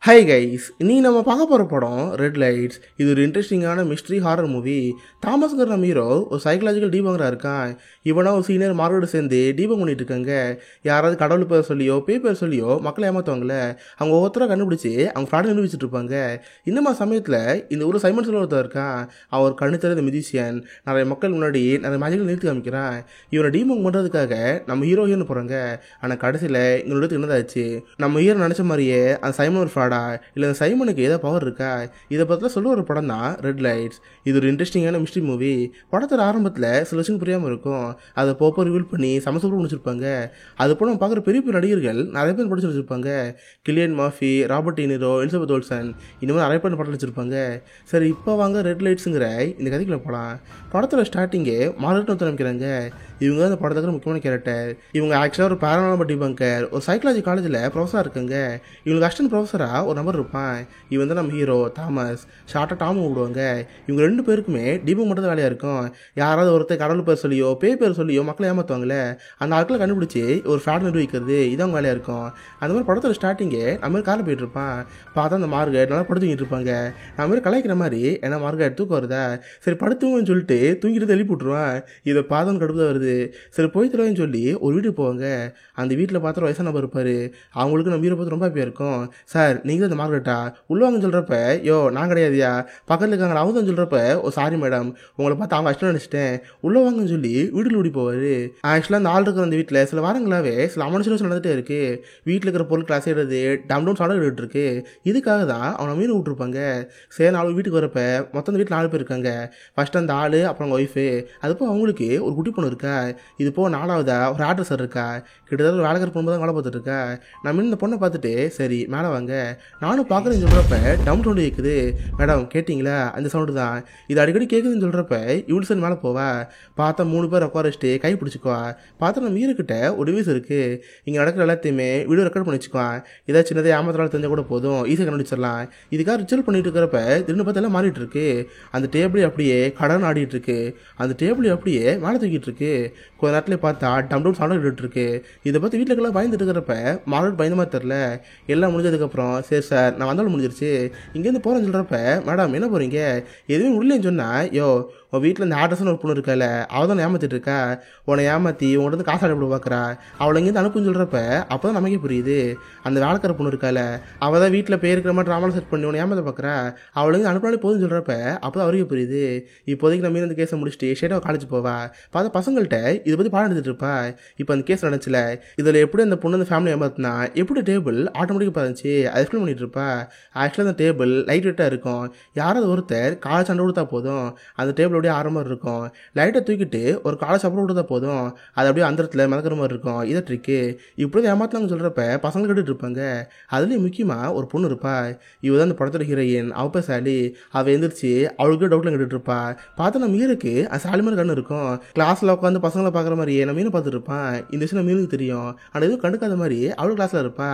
Hi guys, இன்னைக்கு நம்ம பார்க்க போகிற படம் ரெட் லைட்ஸ். இது ஒரு இன்ட்ரெஸ்டிங்கான மிஸ்ட்ரி ஹாரர் மூவி. தாமஸ்கர் நம்ம ஹீரோ ஒரு சைக்கலாஜிக்கல் டீபங்கராக இருக்கான். இவனா ஒரு சீனியர் மார்க்கெட் சேர்ந்து டீபங் பண்ணிட்டு இருக்காங்க. யாராவது கடவுள் பேர் சொல்லியோ பேர் சொல்லியோ மக்களை ஏமாற்றுவாங்களே, அவங்க ஒவ்வொருத்தராக கண்டுபிடிச்சி அவங்க ஃப்ராட் நிரூபிச்சுட்டு இருப்பாங்க. இந்த சமயத்தில் இந்த ஒரு சைமன் சொல்ல ஒருத்தர் இருக்கான். அவர் கண்ணு தெரியாத மியூசிஷியன். நிறைய மக்கள் முன்னாடி நிறைய மேஜிக்கல் நிறுத்தி காமிக்கிறான். இவனை டீபங் பண்ணுறதுக்காக நம்ம ஹீரோன்னு போகிறாங்க. ஆனால் கடைசியில் இவனோட என்னதாச்சு, நம்ம ஹீரோ நினச்ச மாதிரியே அந்த சைமன் ஒரு ஃப்ராட் இல்லை சைமனுக்கு ஏதோ பவர் இருக்கா, இதை பற்றி சொல்ல ஒரு படம் தான் ரெட் லைட்ஸ். இது ஒரு இன்ட்ரெஸ்டிங்கான மிஸ்ட்ரி மூவி. படத்தோட ஆரம்பத்தில் சில விஷயம் புரியாமல் இருக்கும். அதை போப்போ ரிவீல் பண்ணி சமசூப்பர் முடிச்சிருப்பாங்க. அது போல நம்ம பார்க்குற பெரிய பெரிய நடிகர்கள் நிறைய பேர் படிச்சு வச்சிருப்பாங்க. Cillian Murphy, Robert De Niro, Elizabeth Olsen, இந்த மாதிரி நிறைய பேர் படம் வச்சிருப்பாங்க. சரி, இப்போ வாங்க ரெட் லைட்ஸுங்கிற இந்த கதைக்குள்ள போகலாம். படத்தோட ஸ்டார்டிங்கே மார்கரெட் வந்து நம்பிக்கிறாங்க. இவங்க அந்த படத்துக்கு முக்கியமான கேரக்டர். இவங்க ஆக்சுவலாக ஒரு பேரானாமல் டிபங்கர், ஒரு சைக்காலஜி காலேஜில் ப்ரொஃபஸராக இருக்காங்க. இவங்களுக்கு அசிஸ்டன்ட் ப்ரொஃபஸராக ஒரு நபர் இருப்பான். இவன் தான் நம்ம ஹீரோ தாமஸ், ஷார்ட்டாக டாம் விடுவாங்க. இவங்க ரெண்டு பேருக்குமே டீபங் மட்டும் தான் வேலையாக இருக்கும். யாராவது ஒருத்தர் கடவுள் பேர் சொல்லியோ பேர் சொல்லியோ மக்களை ஏமாற்றுவாங்களே, அந்த ஆட்களை கண்டுபிடிச்சி ஒரு ஃப்ராட் நிர்வகிக்கிறது இதான் அவங்க வேலையாக இருக்கும். அந்த மாதிரி படத்தோட ஸ்டார்டிங்கே நம்ம காரில் போயிட்டு இருப்பான். பார்த்தா அந்த மார்கரெட் நல்லா படுத்துக்கிட்டு இருப்பாங்க. நம்ம மாதிரி கலாய்க்கிற மாதிரி ஏன்னா மார்கரெட் தூக்கம் வருதா, சரி படுத்துங்கன்னு சொல்லிட்டு தூங்கிட்டு எழுப்பி விட்டுருவான். இதை பார்த்தோன்னு கடுப்பு தான் வருது. சரி போய் தருவேன்னு சொல்லி ஒரு வீட்டுக்கு போவாங்க. அந்த வீட்டில் பார்த்து வயசான நபர் இருப்பார். அவங்களுக்கு நம்ம ஹீரோ பார்த்து ரொம்ப ஹாப்பியாக இருக்கும். சார் நீங்கள் அந்த மார்கரெட்டா உள்ளவாங்கன்னு சொல்கிறப்ப, யோ நான் கிடையாதுயா பக்கத்தில் இருக்காங்க அவங்க தான் சொல்கிறப்ப, ஓ சாரி மேடம் உங்களை பார்த்து அவங்க அஷ்டம் நினச்சிட்டேன் உள்ளவாங்கன்னு சொல்லி வீட்டில் ஓடி போவார். ஆக்சுவலாக அந்த ஆள் இருக்கிற அந்த வீட்டில் சில வாரங்களாகவே சில அமனுஷன் நடந்துகிட்டே இருக்குது. வீட்டில் இருக்கிற பொருள் கிளாஸ் எடுத்து டவுன் டவுன் சாடம் எடுத்துட்டு இருக்கு. இதுக்காக தான் அவனை மீன் விட்டுருப்பாங்க. சரி, 4 வீட்டுக்கு வரப்ப மொத்தம் வீட்டில் 4 பேர் இருக்காங்க. ஃபர்ஸ்ட் அந்த ஆள், அப்புறம் அவங்க ஒய்ஃபு, அதுப்போ அவங்களுக்கு ஒரு குட்டி பொண்ணு இருக்கா. இது போக 4வதா ஒரு ஆட்ரஸர் இருக்கா. கிட்டத்தட்ட ஒரு வேலைக்கார பொண்ணு தான் வேலை பார்த்துட்டு இருக்கா. நம்ம இந்த பொண்ணை பார்த்துட்டு சரி மேலே வாங்க நானும் பார்க்குறேன்னு சொல்கிறப்ப டவுன் சவுண்டு கேட்குது. மேடம் கேட்டிங்களா, அந்த சவுண்டு தான் இது அடிக்கடி கேட்குதுன்னு சொல்கிறப்ப இவ்வளோ சரி மேலே போவா. பார்த்தா 3 பேர் உட்கார வச்சுட்டு கை பிடிச்சிக்குவா. பார்த்தா நம்ம ஹீரோக்கிட்ட ஒரு டிவைஸ் இருக்குது. இங்கே நடக்கிற எல்லாத்தையுமே வீடியோ ரெக்கார்ட் பண்ணி வச்சுக்குவான். ஏதாவது சின்னதே ஏமாத்தினாலும் தெரிஞ்சால் கூட போதும், ஈஸியாக கண்டுபிடிச்சிடலாம். இதுக்காக ரிச்சுவல் பண்ணிட்டு இருக்கிறப்ப திடீர்னு பார்த்தா எல்லாம் மாறிட்டு இருக்கு. அந்த டேபிள் அப்படியே கடன் ஆடிட்டு இருக்கு. அந்த டேபிள் அப்படியே மேலே தூக்கிட்டு இருக்கு. கொஞ்ச நேரத்துல பார்த்தா டம் டவுன் சவுண்ட் விட்டுட்டு இருக்கு. இதை பற்றி வீட்டுக்கெல்லாம் பயந்துட்டு இருக்கிறப்ப மார்கரெட் பயந்த மாதிரி தெரில. எல்லாம் முடிஞ்சதுக்கப்புறம் சரி சார் நான் வந்தாலும் முடிஞ்சிருச்சு இங்கேருந்து போகிறேன்னு சொல்கிறப்ப, மேடம் என்ன போகிறீங்க எதுவுமே முடியலன்னு சொன்னால், யோ உன் வீட்டில் இந்த ஆட்ரஸ்னு ஒரு பொண்ணு இருக்கால அவள் தான் ஏமாற்றிட்டு இருக்கா. உன்னை ஏமாற்றி உங்கள்கிட்ட வந்து காசு அனுப்பி பார்க்குறா. அவளை இங்கேருந்து அனுப்புன்னு சொல்கிறப்ப அப்போ தான் நமக்கே புரியுது அந்த வேலைக்கார பொண்ணு இருக்கால அவள் தான் வீட்டில் பேருக்கிற மாதிரி ட்ராமாவில் செட் பண்ணி உன்னை ஏமாற்ற பார்க்குறா. அவளுங்க அனுப்பினாலே போதுன்னு சொல்கிறப்ப அப்போ தான் அவருக்கே புரியுது. இப்போதைக்கு நம்ம இந்த கேஸை முடிச்சுட்டு ஸ்டேட்டாக காலேஜ் போவா. பார்த்தா பசங்கள்கிட்ட இதை பற்றி பாடம் எடுத்துகிட்டு இருப்பா. இப்போ அந்த கேஸ் நடந்துச்சுல, இதில் எப்படி அந்த பொண்ணு அந்த ஃபேமிலி ஏமாத்தினா எப்படி டேபிள் ஆட்டோமேட்டிக்காக பார்த்துச்சு அதை எக்ஸ்பிளைன் பண்ணிட்டு இருப்பா. ஆக்சுவலாக அந்த டேபிள் லைட் வெயிட்டாக இருக்கும். யாராவது ஒருத்தர் காலை சண்டை கொடுத்தா போதும் அந்த டேபிள் அப்படியே ஆற மாதிரி இருக்கும். லைட்டை தூக்கிட்டு ஒரு காலை சாப்பிட கொடுத்தா போதும் அது அப்படியே அந்த இடத்துல மிதக்கிற மாதிரி இருக்கும். இதை ட்ரிக்கு இப்படி ஏமாத்தலாம்னு சொல்கிறப்ப பசங்க கேட்டுட்டு இருப்பாங்க. அதுலேயும் முக்கியமாக ஒரு பொண்ணு இருப்பா. இவ தான் அந்த படத்தோட ஹீரோயின். அவள் பேர் சாலி. அவள் எழுந்திரிச்சு அவளுக்கு டவுட்டில் கேட்டுட்டு இருப்பா. பார்த்தா நம்ம ஹீரோக்கு அந்த சாலி மாதிரி கண்ணு இருக்கும். கிளாஸில் உட்காந்து பசங்களை பார்க்குற மாதிரியே நம்ம மீனை பார்த்துட்டு இருப்பான். இந்த விஷயம் நம்ம மீனுக்கு தெரியும். ஆனால் எதுவும் கண்டுக்காத மாதிரி அவளும் கிளாஸில் இருப்பா.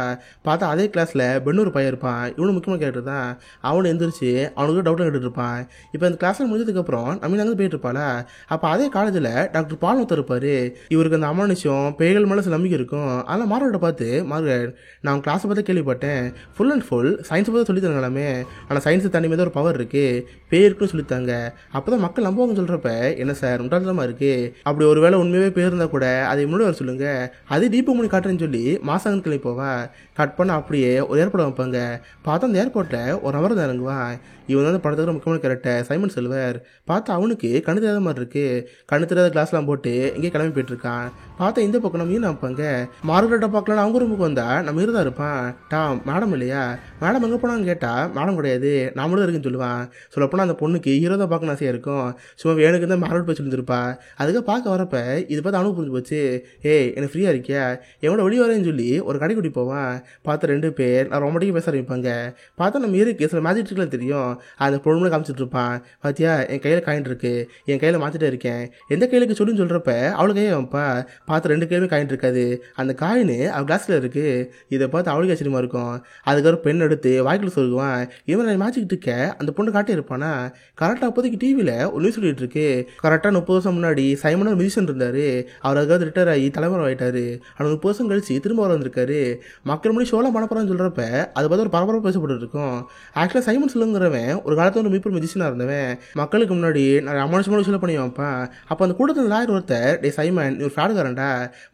பார்த்தா அதே கிளாஸில் பெண்ணூர் பையன் இருப்பான். இவனு முக்கியமாக கேட்டு தான் அவனு எழுந்திரிச்சு அவனுக்கு டவுட்டில் கேட்டுட்டு இருப்பான். இப்போ அந்த கிளாஸில் முடிஞ்சதுக்கப்புறம் நம்ம அங்கே போயிட்டு இருப்பாளா. அப்போ அதே காலேஜில் டாக்டர் பால் ஒருத்தர் இருப்பார். இவருக்கு அந்த அமானுஷம் பேய்கள் மேலே சில நம்பிக்கை இருக்கும். அதனால் மார்கரெட்டை பார்த்து, மார்கரெட் நான் கிளாஸை பார்த்து கேள்விப்பட்டேன் ஃபுல் அண்ட் ஃபுல் சயின்ஸை பார்த்து சொல்லித்தரங்களாமே. ஆனால் சயின்ஸு தண்ணி மீது ஒரு பவர் இருக்குது, பேய் இருக்குன்னு சொல்லித்தாங்க. அப்போ தான் மக்கள் நம்புவாங்கன்னு சொல்கிறப்ப என்ன சார் முட்டாள்தனமாக இருக்குது, அப்படி ஒரு வேளை உண்மையாகவே பேர் இருந்தால் கூட அதை முன்னாடி வர சொல்லுங்கள், அதே தீபம் மணி காட்டுறேன்னு சொல்லி மாசாங்கன் கிளம்பி போவா. கட் பண்ண அப்படியே ஒரு ஏர்போர்ட் வைப்பாங்க. பார்த்தா அந்த ஏர்போர்ட்டில் ஒரு நபர் தான் இறங்குவான். இவன் வந்து படத்துக்கு முக்கியமான கேரக்டர் சைமன் செல்வர். பார்த்தா அவனுக்கு கண்ணு தெரியாத மாதிரி இருக்கு. கண்ணு தெரியாத கிளாஸ்லாம் போட்டு இங்கே கிளம்பி போயிட்டு இருக்கான். பார்த்தா இந்த பக்கம் நம்ம மீன் வைப்பாங்க. மார்கரெட்டை பார்க்கலாம் அவங்க ரூமுக்கு வந்தா நம்ம இருந்தா இருப்பான். டாம் மேடம் இல்லையா, மேடம் எங்கே போனான்னு கேட்டால் மேடம் கிடையாது நம்மளும் இருக்குன்னு சொல்லுவான். சொல்லப்போனால் அந்த பொண்ணுக்கு ஹீரோ தான் பார்க்கணும் ஆசையாக இருக்கும். சும்மா வேணுக்கு தான் மார்கரெட் போய் சொல்லியிருப்பா. அதுக்காக பார்க்க வரப்ப இது பார்த்து அவனுக்கு புரிஞ்சு போச்சு. ஏய் எனக்கு ஃப்ரீயாக இருக்கியா எவ்வளோ வெளியே வரேன்னு சொல்லி ஒரு கடை கூட்டி போவான். பார்த்து 2 பேர் நான் ரொம்பட்டிக்கு பேச ஆரம்பிப்பாங்க. பார்த்தா நம்ம இருக்கு சில மேஜிக் ட்ரிக்லாம் தெரியும். அந்த பொண்ணு காமிச்சிட்டு இருப்பான். பார்த்தியா என் கையில் காயின் இருக்கு, என் கையில் மாற்றிட்டே இருக்கேன், எந்த கையிலுக்கு சொல்லுன்னு சொல்கிறப்ப அவளுக்கு கையை வைப்பா. பார்த்து 2 கையிலுமே காயின் இருக்காது, அந்த காயின் அவள் கிளாஸில் இருக்குது. இதை பார்த்து அவளுக்கு ஆச்சரியமாக இருக்கும். அதுக்கப்புறம் பெண் எடுத்து வாய்க்கில் சொல்லுவான், இவன் நான் மாற்றிக்கிட்டு இருக்க அந்த பொண்ணு காட்டி இருப்பானா. கரெக்டாக அப்போதைக்கு டிவியில் ஒரு நியூஸ் சொல்லிட்டு இருக்கு. கரெக்டாக 30 வருஷம் முன்னாடி சைமன் மியூசிஷியன் இருந்தார், அவர் அதுக்காக ரிட்டையர் ஆகி தலைவர் ஆகிட்டாரு. ஆனால் 30 வருஷம் கழிச்சு திரும்ப வர வந்திருக்காரு. மக்கள் மணி ஷோலாம் பண்ண போகிறான்னு சொல்கிறப்ப அதை பார்த்து ஒரு பரபரப்பு பேசப்பட்டு இருக்கும். ஆக்சுவலாக சைமன் சொல்லுங்கிறவன் ஒரு காலத்தில் ஒரு மீப்பர் மியூசிஷியனாக இருந்தவன். மக்களுக்கு முன்னாடி நான் அமானுஷமான விஷயம் பண்ணி வைப்பேன். அப்போ அந்த கூட்டத்தில் லாயர் ஒருத்தர், டே சைமன் நீ ஒரு ஃப்ராடுக்காரன்டா,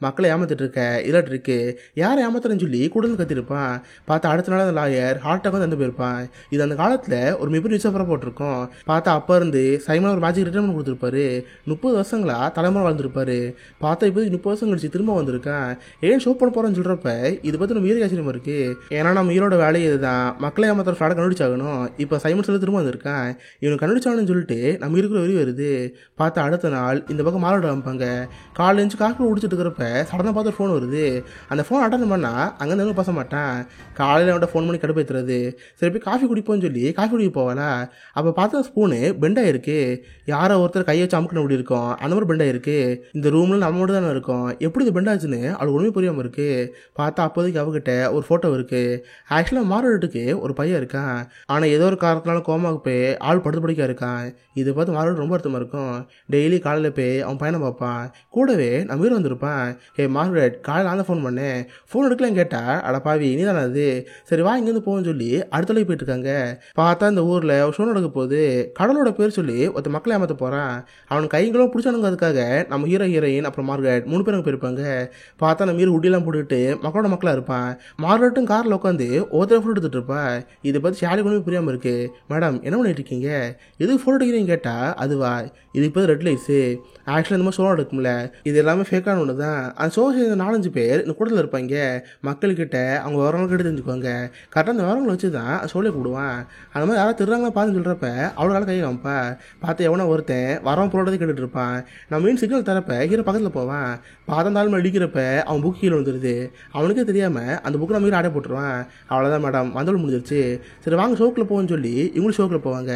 மக்களை ஏமாத்திட்டு இருக்க, இதாட்டு இருக்கு, யாரை ஏமாத்துறேன்னு சொல்லி கூட்டத்தில் கத்திருப்பான். பார்த்தா அடுத்த நாள் அந்த லாயர் ஹார்ட் அட்டாக் வந்து போயிருப்பான். இது அந்த காலத்தில் ஒரு மிகப்பெரிய நியூஸ் பேப்பராக போட்டிருக்கோம். பார்த்தா அப்போ இருந்து சைமன் ஒரு மேஜிக் ரிட்டர்மெண்ட் கொடுத்துருப்பாரு. 30 வருஷங்களா தலைமுறை வாழ்ந்துருப்பாரு. பார்த்தா இப்போ 30 வருஷம் கழிச்சு திரும்ப வந்திருக்கேன், ஏன் ஷோ பண்ண போகிறேன்னு சொல்கிறப்ப இது பற்றி நம்ம வீர ஆச்சரியமாக இருக்குது. ஏன்னா நம்ம ஹீரோட வேலையை இதுதான், மக்களை ஏமாத்துற ஃப்ராடை கண்டுபிடிச்சாகணும். இப்போ சைமன் சொல்லி திரும்ப வந்திருக்கேன், இவனுக்கு கண்டுபிடிச்சாகணும்னு சொல்லிட்டு நம்ம இருக்கிற வரி வருது. பார்த்தா அடுத்த நாள் இந்த பக்கம் மாலோட வைப்பாங்க. காலையில் எழுந்து காக்கி குடிச்சிட்டு இருக்கிறப்ப சடனாக பார்த்து ஒரு ஃபோன் வருது. அந்த ஃபோன் அட்டன் பண்ணால் அங்கேருந்து பேச மாட்டேன். காலையில் அவன்கிட்ட ஃபோன் பண்ணி கடுப்பேற்றுறது. சரி போய் காஃபி குடிப்போன்னு சொல்லி காஃபி குடிக்க போவாளா. அப்போ பார்த்தா ஸ்பூனு பெண்டாயிருக்கு. யாரோ ஒருத்தர் கையை வச்சு அமுக்கணும் அப்படி இருக்கும், அந்த மாதிரி பெண்டாயிருக்கு. இந்த ரூமில் நம்ம மட்டும் தானே இருக்கும், எப்படி இது பெண்டாச்சுன்னு அவளுக்கு ஒன்றுமே புரியாமல் இருக்குது. பார்த்தா அப்போதைக்கு அவகிட்ட ஒரு ஃபோட்டோ இருக்குது. ஆக்சுவலாக மாரோட்டுக்கு ஒரு பையன் இருக்கான், ஆனால் ஏதோ ஒரு காரணத்தினால கோமாவுக்கு போய் ஆள் படுத்து படிக்க இருக்கான். இதை பார்த்து மாரோட்டு ரொம்ப அர்த்தமாக இருக்கும். டெய்லி காலையில் போய் அவன் பையனை பார்ப்பான். கூடவே நம்ம வீடு வந்திருப்பான். ஹே மார்கரெட், காலையில் நான் தான் ஃபோன் பண்ணேன், ஃபோன் எடுக்கலன்னு கேட்டால் அட பாவி நீ தானே அது, சரி வா இங்கேருந்து போகணும்னு சொல்லி அடுத்த அளவுக்கு போயிட்டு இருக்காங்க. பார்த்தா இந்த ஊரில் ஷோ நடக்க போகுது. கடலோட பேர் சொல்லி ஒருத்த மக்களை ஏமாற்ற போகிறான். அவனுக்கு கைங்களும் பிடிச்சானுங்க. அதுக்காக நம்ம ஹீரோயின் அப்புறம் மார்கரெட் 3 பேரும் போயிருப்பாங்க. பார்த்தா நம்ம ஹீரோ உட்டியெல்லாம் போட்டுக்கிட்டு மக்களோட மக்களாக இருப்பான். மார்கரெட்டும் காரில் உட்காந்து ஒருத்தர் ஃபோட்டோ எடுத்துகிட்டு இருப்பான். இதை பார்த்து ஷாலிக்கு ஒன்றுமே புரியாமல் இருக்குது. மேடம் என்ன பண்ணிட்டு இருக்கீங்க, எதுக்கு ஃபோட்டோ எடுக்கிறீங்க கேட்டால் அதுவா, இதுக்கு பேர் ரெட் லைட்ஸு. ஆக்சுவலாக இந்த மாதிரி ஷோ எடுக்கும்ல, இது எல்லாமே ஃபேக்கான ஒன்று தான். அந்த ஷோ செய்த 4-5 பேர் இந்த கூட்டத்தில் இருப்பாங்க. மக்கள்கிட்ட அவங்க விவரங்கள் கிட்ட தெரிஞ்சுக்குவாங்க. கரெக்டாக அந்த விவரங்களை வச்சு தான் ஷோலே கூடுவான். அந்த மாதிரி யாராவது திருறாங்களா பார்த்துன்னு சொல்கிறப்ப அவளுக்கால கை காமிப்பா. பார்த்து எவனோ ஒருத்தன் வரவன் பொருளதை கேட்டுட்டு இருப்பான். நம்ம மீன் சிக்னல் தரப்ப ஹீரோ பக்கத்தில் போவான். பார்த்தா அந்த ஆள் அடிக்கிறப்ப அவன் புக்கு கீழே வந்துடுது. அவனுக்கே தெரியாமல் அந்த புக்கு நம்ம ஹீரோ ஆடை போட்டுருவான். அவ்வளோதான் மேடம் வந்தோடு முடிஞ்சிருச்சு, சரி வாங்க ஷோக்கில் போவோன்னு சொல்லி இவங்களும் ஷோக்கில் போவாங்க.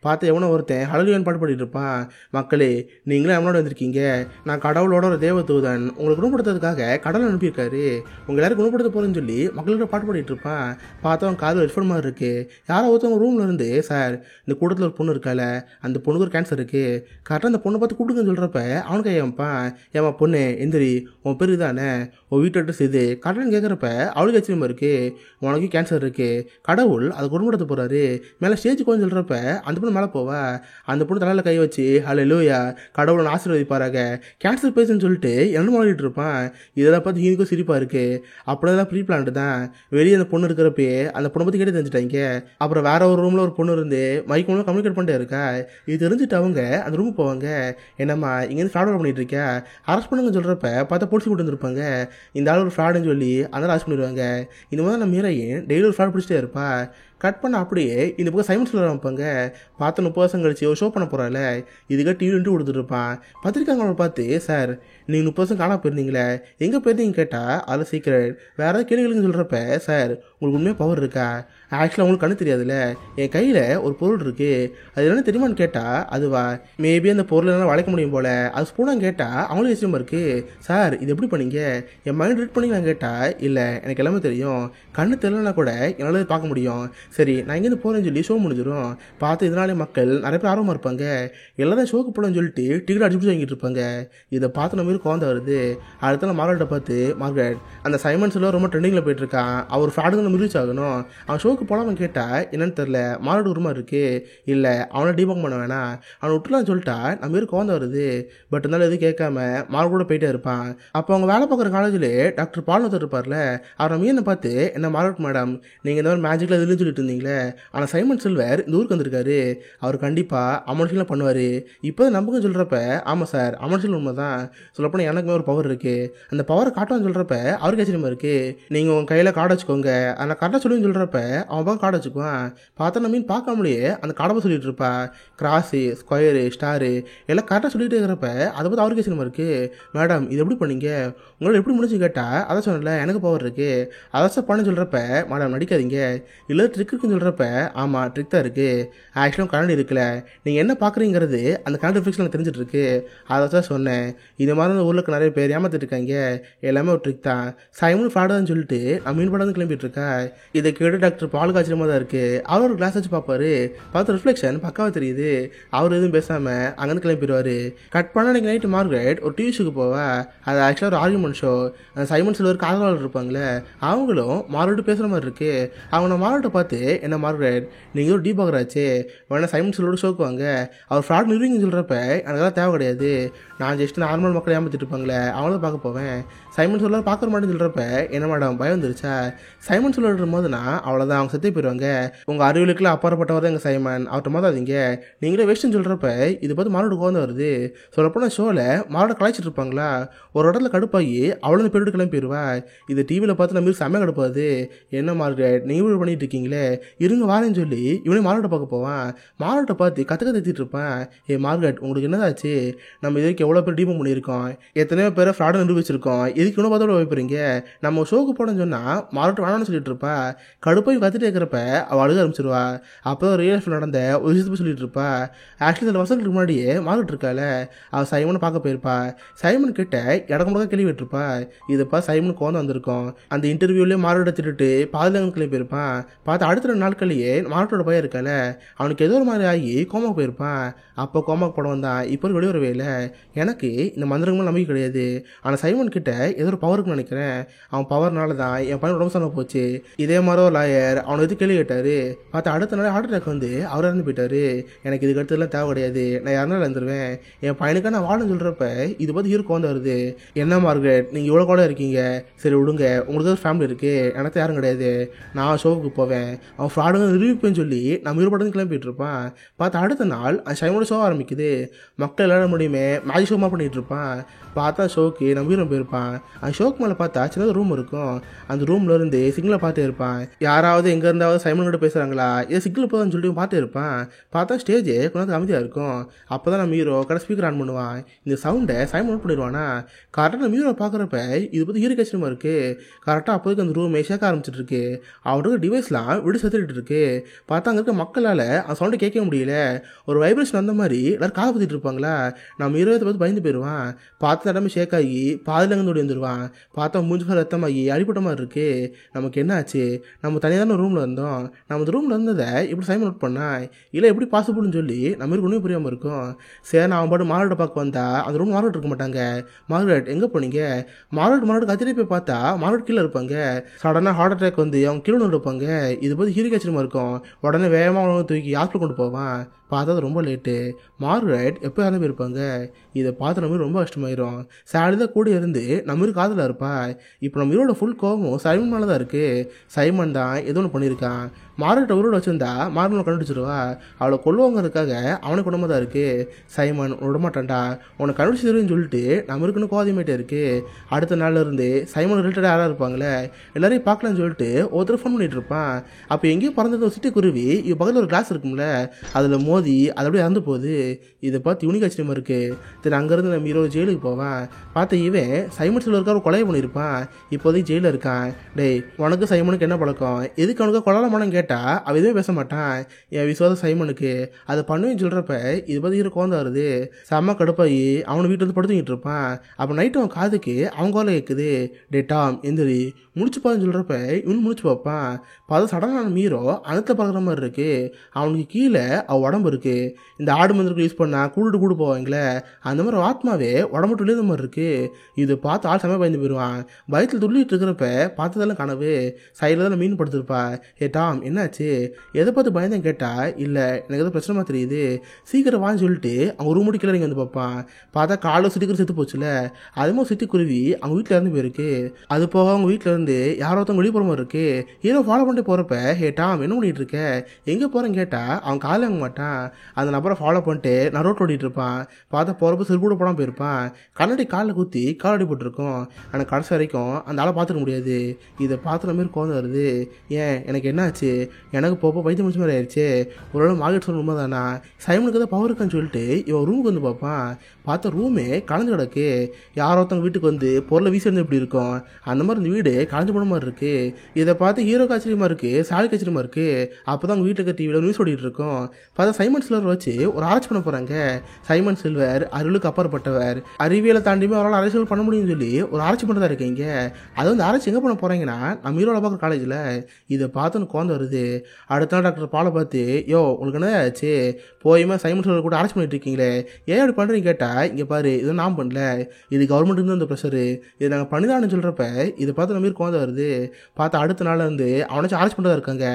பார்த்து எவனோ ஒருத்தன் ஹலலியன் பாட்டு பாடிட்டு இருப்பான். மக்களே நீங்களே எவனோட வந்திருக்கீங்க, நான் கடவுளோட ஒரு தேவ தூதன், உங்களை குணப்படுத்துறதுக்காக கடவுள் அனுப்பியிருக்காரு, உங்கள் எல்லாரும் குணப்படுத்த போகிறேன்னு சொல்லி மக்கள்கிட்ட பாட்டு பாடிட்டு இருப்பான். பார்த்தா அவன் காது ஹெட்ஃபோன் மாதிரி இருக்குது. யாரோ ஒருத்தவங்க ரூமில் இருந்து, சார் இந்த கூட்டத்தில் ஒரு பொண்ணு இருக்கால, அந்த பொண்ணுக்கு ஒரு கேன்சர் இருக்குது, கரெக்டாக அந்த பொண்ணை பார்த்து கூப்பிடுங்கன்னு சொல்கிறப்ப அவனுக்கு ஏன்ப்பான். ஏமா பொண்ணு எந்திரி, உன் பேர் தானே, உன் வீட்டு அட்ரஸ் இது கரெக்டானு கேட்குறப்ப அவளுக்கு ஆச்சரியமாக இருக்குது. உனக்கு கேன்சர் இருக்குது, கடவுள் அதை குணப்படுத்த போகிறாரு, மேலே ஸ்டேஜுக்கு வந்து சொல்கிறப்ப அந்த பொண்ணு மேலே போவா. அந்த பொண்ணு தலையில் கை வச்சு ஹல்லேலூயா கடவுளை ஆசீர்வதிப்பாராக, கேன்சர் பேசுன்னு சொல்லிட்டு என்ன மாறிட்டு இருப்பான். இதெல்லாம் பார்த்து ஹீனுக்கும் சிரிப்பாக இருக்குது. அப்படியெல்லாம் ப்ரீ பிளான்டு தான். வெளியே அந்த பொண்ணு இருக்கிறப்பே அந்த பொண்ணை பற்றி கேட்டு தெரிஞ்சுட்டாங்க. அப்புறம் வேற ஒரு ரூமில் ஒரு பொண்ணு இருந்து மைக் மூலம் கம்யூனிகேட் பண்ணிட்டே இருக்கா. இது தெரிஞ்சுட்டு அவங்க அந்த ரூமுக்கு போவாங்க. என்னம்மா இங்கேருந்து ஃப்ராட் பண்ணிட்டு இருக்கா, அரெஸ்ட் பண்ணுங்கன்னு சொல்கிறப்ப பார்த்தா போலீஸ் கூட்டு வந்துருப்பாங்க. இந்த ஆள் ஒரு ஃப்ராடுன்னு சொல்லி அதனால் அரெஸ்ட் பண்ணிடுவாங்க. இந்த மாதிரி நம்ம ஹீரோயின் டெய்லி ஒரு ஃப்ராட் பிடிச்சிட்டே இருப்பா. கட் பண்ண அப்படியே இந்த பக்கம் சைமன் சொல்ல ஆரம்பிப்பாங்க. பார்த்து 30 வருஷம் கழிச்சு ஒரு ஷோ பண்ண போகிறாள், இதுக்காக டிவி கொடுத்துருப்பான். பத்திரிக்காங்க பார்த்து, சார் நீங்கள் 30 வருஷம் காணா போயிருந்தீங்களே, எங்கே போயிருந்தீங்க கேட்டால் அதில் சீக்கிரம் வேறு ஏதாவது கேள்விகளுன்னு சொல்கிறப்ப, சார் உங்களுக்கு உண்மையாக பவர் இருக்கா, ஆக்சுவலாக உங்களுக்கு கண்ணு தெரியாதுல்ல, என் கையில் ஒரு பொருள் இருக்குது, அது என்னென்னு தெரியுமான்னு கேட்டால் அதுவா, மேபி அந்த பொருள் என்னால் வளைக்க முடியும் போல், அது ஸ்பூனான்னு கேட்டால் அவங்களுக்கு விஷயமா இருக்குது. சார் இது எப்படி பண்ணீங்க, என் மைண்ட் ரீட் பண்ணி நான் கேட்டால் இல்லை எனக்கு எல்லாமே தெரியும், கண்ணு தெரியலனா கூட என்னால் பார்க்க முடியும், சரி நான் இங்கேருந்து போகிறேன்னு சொல்லி ஷோ முடிஞ்சிடும். பார்த்து இதனாலே மக்கள் நிறைய பேர் ஆர்வமாக இருப்பாங்க. எல்லாரும் ஷோக்கு போகலான்னு சொல்லிட்டு டிக்கெட் அடிச்சு வாங்கிட்டு இருப்பாங்க. இதை பார்த்து நம்ம குழந்தை வருது. அடுத்த மார்கரெட்டை பார்த்து, மார்கரெட் அந்த சைமன் சொல்ல ரொம்ப ட்ரெண்டிங்கில் போயிட்டு இருக்கான், அவர் ஃப்ராடுங்க நம்ம ரீச் ஆகணும், அவன் ஷோக்கு போகலாமல் கேட்டால் என்னன்னு தெரில, மார்கரெட் ஒரு மாதிரி இருக்குது, இல்லை அவனை டீபங்க் பண்ண வேணாம், அவனை விட்டுலான்னு சொல்லிட்டா நம்ம குழந்தை வருது. பட் இருந்தாலும் எதுவும் கேட்காம மார்க் கூட போயிட்டே இருப்பான். அப்போ அவங்க வேலை பார்க்குற காலேஜில் டாக்டர் பால்னத்தர் இருப்பார்ல, அவர் நம்ம என்ன பார்த்து, என்ன மார்கரெட் மேடம் நீங்கள் இந்த மாதிரி மேஜிக்கில் எதுன்னு சொல்லிட்டு இருந்தீங்களே, ஆனால் சைமன் சில்வர் இந்த ஊருக்கு வந்திருக்காரு, அவர் கண்டிப்பாக அமௌண்ட்லாம் பண்ணுவார், இப்போ நம்புங்க சொல்கிறப்ப, ஆமாம் சார் அமௌண்ட் உண்மை தான், சொல்லப்போனால் எனக்குமே ஒரு பவர் இருக்குது, அந்த பவரை காட்டுவான்னு சொல்கிறப்ப அவருக்கு ஆச்சரியமாக இருக்குது. நீங்கள் உங்கள் கையில் கார்டு வச்சுக்கோங்க, அதை கரெக்டாக சொல்லுன்னு சொல்கிறப்ப அவன் பார்க்க கார்டு வச்சுக்குவான். பார்த்தா நம்ம மீன் பார்க்காமலேயே அந்த கார்டை சொல்லிட்டு இருப்பா, கிராஸு ஸ்கொயரு ஸ்டாரு எல்லாம் கரெக்டாக சொல்லிட்டு இருக்கிறப்ப அதை பார்த்து அவருக்கு ஆச்சரியமாக இருக்குது. மேடம் இது எப்படி பண்ணீங்க, உங்களால் எப்படி முடிஞ்சு கேட்டால் அதை சொன்னல எனக்கு பவர் இருக்குது, அதை பண்ண சொல்கிறப்ப மேடம் நடிக்காதீங்க, இல்லை ட்ரிக் ட்ரிக் இருக்குன்னு சொல்கிறப்ப ஆமாம் ட்ரிக் தான் இருக்குது, ஆக்சுவலாக கரண்ட் இருக்குல்ல, நீங்கள் என்ன பார்க்குறீங்கிறது அந்த கரண்ட் ஃபிக்ஷனில் தெரிஞ்சிட்டு இருக்கு, அதை தான் சொன்னேன். இது மாதிரி அந்த ஊருக்கு நிறைய பேர் ஏமாத்திட்டு இருக்காங்க, எல்லாமே ஒரு ட்ரிக் தான், சைமன் ஃப்ராடுன்னு சொல்லிட்டு நான் மீன் படம் கிளம்பிட்டு இருக்கேன். இதை கேட்டு டாக்டர் பாலுக்கு ஆச்சரியமாக தான் இருக்குது. அவர் ஒரு கிளாஸ் வச்சு பார்ப்பாரு, பார்த்து ரிஃப்ளெக்ஷன் பக்காவாக தெரியுது. அவர் எதுவும் பேசாமல் அங்கேருந்து கிளம்பிடுவார். கட் பண்ண அன்றைக்கி நைட்டு மார்கரெட் ஒரு டிவி ஷோக்கு போவா. அது ஆக்சுவலாக ஒரு ஆர்குமெண்ட் ஷோ. சைமன் சில்வர் காதலாளர் இருப்பாங்களே, அவங்களும் மார்கரெட் பேசுகிற மாதிரி இருக்கு. அவங்க மார்கரெட்டை பார்த்து என்ன மார்கரெட் நீங்கள் ஒரு டீபாகராச்சு, வேணா சைமன் சில்வரோட ஷோக்கு வாங்க, அவர் ஃப்ராட் நிறுவீங்கன்னு சொல்கிறப்ப எனக்கெல்லாம் தேவை கிடையாது, நான் ஜஸ்ட் நார்மல் மக்கள் ஏமாற்றிட்டு இருப்பாங்களே அவங்கள பார்க்க போவேன். சைமன் சில்வர் பார்க்குற மாட்டேன்னு சொல்கிறப்ப என்ன மேடம் பயம் வந்துருச்சா, சைமன் சில்வர் போதுனா அவ்வளோதான், அவங்க செத்து போயிடுவாங்க, உங்கள் அறிவியலுக்குலாம் அப்பாற்பட்டவர் தான் எங்கள் சைமன், அவர்கிட்ட மோதாதீங்க, நீங்களே வேஸ்ட்டுன்னு சொல்கிறப்ப இது பார்த்து மாரோட கோவம் வருது. சொல்லப்போனால் ஷோவில் மாரோட கலாய்ச்சிட்டு இருப்பாங்களா, ஒரு இடத்துல கடுப்பாகி அவ்வளோ பேரோடு கிளம்பி போயிடுவா. இது டிவியில் பார்த்து நம்ம செம்ம கடுப்பாது, என்ன மார்கரெட் நீங்கள் இப்படி பண்ணிட்டு இருக்கீங்களே, இருங்க வாரேன்னு சொல்லி இவனே மாரோட்ட பார்க்க போவான். மாரோட்ட பார்த்து கத்திட்டு இருப்பான், ஏ மார்கரெட் உங்களுக்கு என்னதாச்சு, நம்ம இது வரைக்கும் எவ்வளோ பேர் டீபம் பண்ணியிருக்கோம், எத்தனையோ பேரை ஃப்ராடை நிரூபிச்சிருக்கோம், இதுக்கு இன்னும் பார்த்தோட வைப்பீங்க, நம்ம ஷோக்கு போனோன்னு சொன்னால் மாரோட்ட வேணாம்னு சொல்லிட்டு இருப்பா. கடுப்பாய் கத்திட்டு இருக்கிறப்ப அவள் அழுக ஆரம்பிச்சிருவா. அப்போ ரியல் லைஃப் நடந்த ஒரு விஷயத்தை சொல்லிட்டு இருப்பா. ஆக்சுவலி சில வருஷங்களுக்கு முன்னாடியே மார்கரெட் இருக்கால, அவள் சைமனை பார்க்க போயிருப்பா. சைமன் கிட்ட இடக்கு முடக்க கேள்வி விட்டுருப்பா. இதுப்பா சைமனுக்கு வந்து வந்திருக்கோம். அந்த இன்டர்வியூலேயே மாரோட திட்டுட்டு பாதிலங்க கிளம்பி போயிருப்பான். பார்த்து அடுத்த 2 நாட்கள்லேயே மாரோட்டோட பையன் இருக்கால, அவனுக்கு ஏதோ ஒரு மாதிரி ஆகி கோமாக்கு போயிருப்பான். அப்போ கோமாக்கு போட வந்தான், இப்போ வெளிவரவே இல்லை. எனக்கு இந்த மந்திரங்கள் நம்பிக்கை கிடையாது, ஆனால் சைமன் கிட்ட ஏதோ ஒரு பவருக்கு நினைக்கிறேன், அவன் பவர்னால தான் என் பையன் உடம்பு சாணம் போச்சு. இதே மாதிரி ஒரு லாயர் அவனை எது கேள்வி கேட்டார். பார்த்து அடுத்த நாள் ஹார்ட் அட்டாக் வந்து அவர் இறந்து போயிட்டாரு. எனக்கு இதுக்கு அடுத்ததுலாம் தேவை கிடையாது, நான் யாருனாலும் இறந்துருவேன், என் பையனுக்காக நான் வாழன்னு சொல்கிறப்ப இது பார்த்து ஹீரோ வந்து வருது. என்ன மார்கரெட் நீங்கள் இவ்வளோ கூட இருக்கீங்க, சரி விடுங்க, உங்களுக்கு ஒரு ஃபேமிலி இருக்குது, எனக்கு யாரும் கிடையாது, நான் ஷோவுக்கு போவேன், அவன் ஃப்ராடுங்க நிரூபிப்பேன்னு சொல்லி நம்ம இருபடம் கிளம்பிட்டு இருப்பான். பார்த்து அடுத்த நாள் அந்த ஷைமோட ஷோ ஆரம்பிக்குது. மக்கள் எல்லாரும் முடியுமே மேஜிக் ஷோமாக பண்ணிகிட்டு இருப்பான். பார்த்தா ஷோக்கு நம்ம ஹீரோ போயிருப்பான். அந்த ஷோக்கு மேலே பார்த்தா சின்னது ரூம் இருக்கும். அந்த ரூம்ல இருந்து சிக்னலை பார்த்து இருப்பான். யாராவது எங்கே இருந்தாவது சைமன் கிட்ட பேசுகிறாங்களா, இதை சிக்னல் போதான்னு சொல்லிட்டு பார்த்து இருப்பான். பார்த்தா ஸ்டேஜ் கொஞ்சம் அமைதியாக இருக்கும். அப்போ தான் நம்ம ஹீரோ கடை ஸ்பீக்கர் ஆன் பண்ணுவான். இந்த சவுண்டை சைமன் நோட் பண்ணிடுவானா. கரெக்டாக நம்ம ஹீரோ பார்க்குறப்ப இது பற்றி ஹீரோ கஷ்டமாக இருக்குது. கரெக்டாக அப்போதைக்கு அந்த ரூம் ஷேக் ஆரம்பிச்சிட்டு இருக்கு. அவருக்கு டிவைஸ்லாம் விடு செத்துட்டு இருக்கு. பார்த்தா அங்கே இருக்க மக்களால் அந்த சவுண்டை கேட்க முடியல. ஒரு வைப்ரேஷன் அந்த மாதிரி எல்லாரும் காதை பற்றிட்டு இருப்பாங்களா. நம்ம ஹீரோத்தை பார்த்து பயந்து போயிடுவான். பார்த்து இடமே ஷேக் ஆகி பாதிலங்க ஓடி வந்துடுவான். பார்த்தா மூஞ்சி ரத்தமாகி அடிப்பட்ட மாதிரி இருக்கு. நமக்கு என்ன ஆச்சு, நம்ம தனியாக தானே ரூமில் இருந்தோம், நம்ம அந்த ரூமில் இருந்ததை எப்படி சைமன் நோட் பண்ணா, இல்லை எப்படி பாசிபிள்னு சொல்லி நம்ம ஒன்றும் புரியாமல் இருக்கும். சரி நான் அவன் பாட்டு மார்கரெட்டை பார்க்க வந்தா அந்த ரூம் மார்கரெட் இருக்க மாட்டாங்க. மார்கரெட் எங்கே போனீங்க, மார்கரெட் கத்திரி போய் பார்த்தா மார்கரெட் கீழே இருப்பாங்க. சடனாக ஹார்ட் அட்டாக் வந்து அவங்க கீழே இருப்பாங்க. இது பற்றி ஹீரோ ஆச்சரியமாக இருக்கும். உடனே வேகமாக தூக்கி ஹாஸ்பிட்டல் கொண்டு போவான். பார்த்தா அது ரொம்ப லேட்டு. மார்கரெட் எப்போ இறந்து போயிருப்பாங்க. இதை பார்த்து நம்ம ரொம்ப கஷ்டமாயிரும். சாடி தான் கூட இருந்து நம்ம காதில் இருப்பா. இப்போ நம்ம ஹீரோட ஃபுல் கோபம் சைமன் மேலே தான் இருக்குது. சைமன் தான் ஏதோ ஒன்று பண்ணியிருக்கான். மார்கரெட்டை உயிரோட வச்சுருந்தா மார்கரெட் கண்டுபிடிச்சிருவா. அவளை கொல்லுவாங்கிறதுக்காக அவனை குடும்பம் தான் இருக்குது. சைமன் விடமாட்டான்டா, உன்னை கண்டுபிடிச்சிருன்னு சொல்லிட்டு நம்ம இருக்குன்னு கோதியமாயிட்டே இருக்குது. அடுத்த நாளில் இருந்து சைமன் ரிலேட்டடாக யாராக இருப்பாங்களே எல்லாரையும் பார்க்கலான்னு சொல்லிட்டு ஒருத்தர் ஃபோன் பண்ணிட்டு இருப்பான். அப்போ எங்கேயும் பறந்தது ஒரு சிட்டி குருவி இவ பக்கத்தில் ஒரு கிளாஸ் இருக்கும்ல, அதில் மோதி அது அப்படியே இறந்து போகுது. இதை பார்த்து யூனிக் ஆச்சரியமாக இருக்குது. சரி அங்கேருந்து நம்ம ஹீரோ ஜெயிலுக்கு போவான். பார்த்த இவன் சைமன் சில்வருக்காக ஒரு கொலை பண்ணியிருப்பான். இப்போதைக்கு ஜெயிலில் இருக்கான். டேய் உனக்கு சைமனுக்கு என்ன பழக்கம், எதுக்கு அவனுக்கு கொலமானு கேட்டால் அவன் எதுவுமே பேச மாட்டான். என் விசுவாசம் சைமனுக்கு அதை பண்ணுவேன்னு சொல்கிறப்ப இது பார்த்து ஹீரோ கோவம் வருது. செம்ம கடுப்பாகி அவனை வீட்டில் வந்து படுத்துக்கிட்டு இருப்பான். அப்போ நைட்டு அவன் காதுக்கு அவன் கோலை கேட்குது. டே டாம் எந்திரி முடிச்சு பாருன்னு சொல்கிறப்ப இவனு முடிச்சு பார்ப்பான். பார்த்து சடனான மீரோ அனத்தில் பார்க்குற மாதிரி இருக்குது. அவனுக்கு கீழே அவள் உடம்பு இருக்குது. இந்த ஆடு மந்திரக்கு யூஸ் பண்ணால் கூடு போவாங்களே அந்த மாதிரி ஆத்மாவே உடம்பு துள்ளியது மாதிரி இருக்குது. இது பார்த்து ஆள் சமயம் பயந்து போயிடுவான். பயத்தில் துள்ளிட்டு இருக்கிறப்ப பார்த்ததெல்லாம் கனவு. சைடில் தான் மீன் படுத்துருப்பா. ஏ டாம் என்னாச்சு, எதை பார்த்து பயந்தேன் கேட்டால் இல்லை எனக்கு எதோ பிரச்சனை தெரியுது, சீக்கிரம் வான்னு சொல்லிட்டு அவங்க ரூம் முடி கிளறி வந்து பார்ப்பான். பார்த்தா காலையில் சிட்டிக்குரு செத்து போச்சுல, அதுமாதிரி சிட்டிக்குருவி அவங்க வீட்டில் இருந்து போயிருக்கு. அது போக அவங்க வீட்டில் இருந்து யாரோ ஒருத்தவங்க வெளியே போகிற மாதிரி இருக்கு. ஹீரோ ஃபாலோ பண்ணிட்டு போகிறப்ப ஹே டாம் என்ன பண்ணிட்டு இருக்க, எங்கே போகிறேன்னு கேட்டால் அவன் காலையில் வாங்க மாட்டான். அந்த நபரை ஃபாலோ பண்ணிட்டு நான் ரோட் ஓடிட்டு இருப்பான். பார்த்தா போகிறப்ப போகிறப்ப செருப்பு கூட போடாமல் போயிருப்பான். கண்ணாடி காலில் குத்தி காலடி போட்டிருக்கோம். ஆனால் கடைசி வரைக்கும் அந்த ஆளை பார்த்துக்க முடியாது. இதை பார்த்துற மாதிரி கோவம் வருது. ஏன் எனக்கு என்ன ஆச்சு? எனக்கு போப்போ பைத்தியம் முடிச்ச மாதிரி ஆயிடுச்சு. ஒரு மார்க்கெட் சொல்ல உண்மை தானா? சைமனுக்கு தான் பவர் இருக்கான்னு சொல்லிட்டு இவன் ரூமுக்கு வந்து பார்ப்பான். பார்த்தா ரூமே கலைஞ்சு கிடக்கு. யாரோ ஒருத்தவங்க வீட்டுக்கு வந்து பொருளை வீசி இருந்து எப்படி இருக்கும் அந்த மாதிரி இந்த வீடு கலைஞ்சு போன மாதிரி இருக்கு. இதை பார்த்து ஹீரோக்கு ஆச்சரியமா இருக்கு, சாலிக்கு ஆச்சரியமா இருக்கு. அப்போதான் அவங்க வீட்டுக்கு டிவியில் நியூஸ் ஓடிட்டு இருக்கோம். பார்த்தா சைமன் சில்வர் வச்சு ஒரு ஆராய்ச்சி பண்ண போறாங்க. சைமன் சில்வர் அறிவுக்கு அப்பாற்பட்டவர், அறிவியலை தாண்டியுமே அவரால் அரசியல் பண்ண முடியும்னு சொல்லி ஒரு ஆராய்ச்சி பண்ணதா இருக்கீங்க. அது வந்து ஆராய்ச்சி எங்கே பண்ண போறாங்கன்னா நம்ம ஹீரோவில் பார்க்குற காலேஜில். இதை பார்த்து குழந்தை வருது. அடுத்த நாள் டாக்டர் பாலை பார்த்து, யோ உங்களுக்கு என்ன ஆச்சு? போயுமே சைமன் சில்வர் கூட ஆராய்ச்சி பண்ணிட்டு இருக்கீங்களே, ஏன் அப்படி பண்ணுறீங்க கேட்டா, இங்கே பாரு இது நான் பண்ணல, இது கவர்மெண்ட் இருந்து இந்த ப்ரெஷரு, இது நாங்கள் பண்ணிதான்னு சொல்கிறப்ப இதை பார்த்து நம்ம குழந்தை வருது. பார்த்தா அடுத்த நாள் வந்து அவனாச்சும் ஆராய்ச்சி பண்ணுறதா இருக்காங்க.